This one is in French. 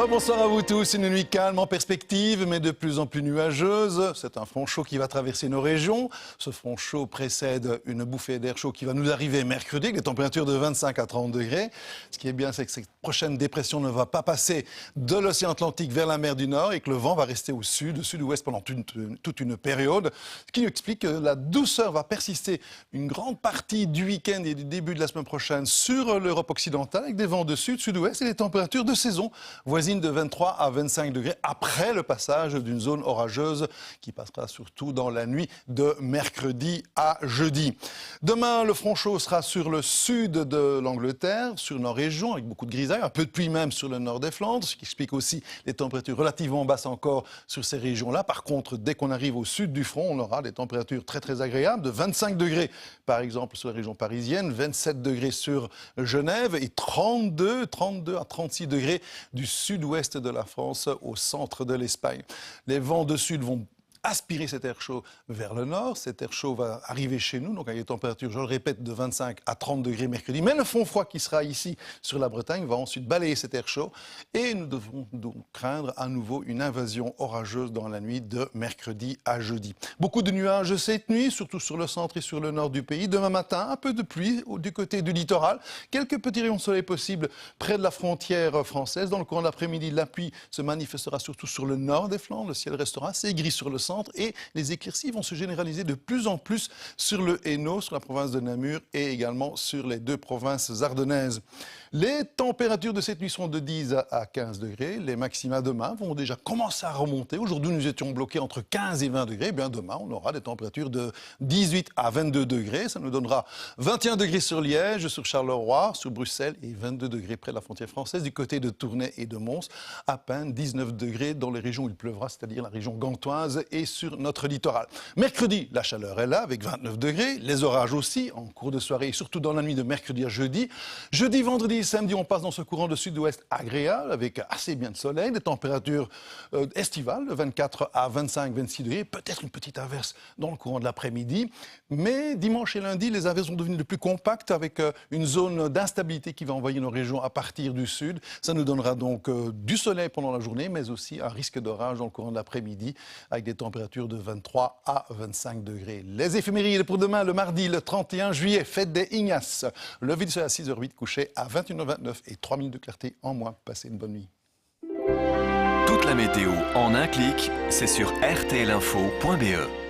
Rebonsoir à vous tous, une nuit calme en perspective, mais de plus en plus nuageuse. C'est un front chaud qui va traverser nos régions. Ce front chaud précède une bouffée d'air chaud qui va nous arriver mercredi, avec des températures de 25 à 30 degrés. Ce qui est bien, c'est que cette prochaine dépression ne va pas passer de l'océan Atlantique vers la mer du Nord et que le vent va rester au sud, au sud-ouest pendant toute une période. Ce qui explique que la douceur va persister une grande partie du week-end et du début de la semaine prochaine sur l'Europe occidentale, avec des vents de sud, sud-ouest et des températures de saison voisine de 23 à 25 degrés après le passage d'une zone orageuse qui passera surtout dans la nuit de mercredi à jeudi. Demain, le front chaud sera sur le sud de l'Angleterre, sur nos régions, avec beaucoup de grisailles, un peu de pluie même sur le nord des Flandres, ce qui explique aussi les températures relativement basses encore sur ces régions-là. Par contre, dès qu'on arrive au sud du front, on aura des températures très très agréables, de 25 degrés par exemple sur la région parisienne, 27 degrés sur Genève et 32 à 36 degrés du sud-ouest de la France au centre de l'Espagne. Les vents de sud vont aspirer cet air chaud vers le nord. Cet air chaud va arriver chez nous, donc avec des températures, je le répète, de 25 à 30 degrés mercredi. Mais le fond froid qui sera ici sur la Bretagne va ensuite balayer cet air chaud et nous devons donc craindre à nouveau une invasion orageuse dans la nuit de mercredi à jeudi. Beaucoup de nuages cette nuit, surtout sur le centre et sur le nord du pays. Demain matin, un peu de pluie du côté du littoral. Quelques petits rayons de soleil possibles près de la frontière française. Dans le courant de l'après-midi, la pluie se manifestera surtout sur le nord des Flandres. Le ciel restera assez gris sur le centre et les éclaircies vont se généraliser de plus en plus sur le Hainaut, sur la province de Namur et également sur les deux provinces ardennaises. Les températures de cette nuit seront de 10 à 15 degrés. Les maxima demain vont déjà commencer à remonter. Aujourd'hui, nous étions bloqués entre 15 et 20 degrés. Eh bien, demain, on aura des températures de 18 à 22 degrés. Ça nous donnera 21 degrés sur Liège, sur Charleroi, sur Bruxelles et 22 degrés près de la frontière française. Du côté de Tournai et de Mons, à peine 19 degrés dans les régions où il pleuvra, c'est-à-dire la région gantoise et sur notre littoral. Mercredi, la chaleur est là avec 29 degrés. Les orages aussi en cours de soirée et surtout dans la nuit de mercredi à jeudi. Jeudi, vendredi et samedi, on passe dans ce courant de sud-ouest agréable avec assez bien de soleil, des températures estivales de 24 à 25, 26 degrés, peut-être une petite averse dans le courant de l'après-midi. Mais dimanche et lundi, les averses sont devenues de plus compactes avec une zone d'instabilité qui va envahir nos régions à partir du sud. Ça nous donnera donc du soleil pendant la journée, mais aussi un risque d'orage dans le courant de l'après-midi avec des températures de 23 à 25 degrés. Les éphémérides pour demain, le mardi, le 31 juillet, fête des Ignaces. Lever du soleil à 6h08, coucher à 21h29 et 3 minutes de clarté en moins. Passez une bonne nuit. Toute la météo en un clic, c'est sur rtlinfo.be.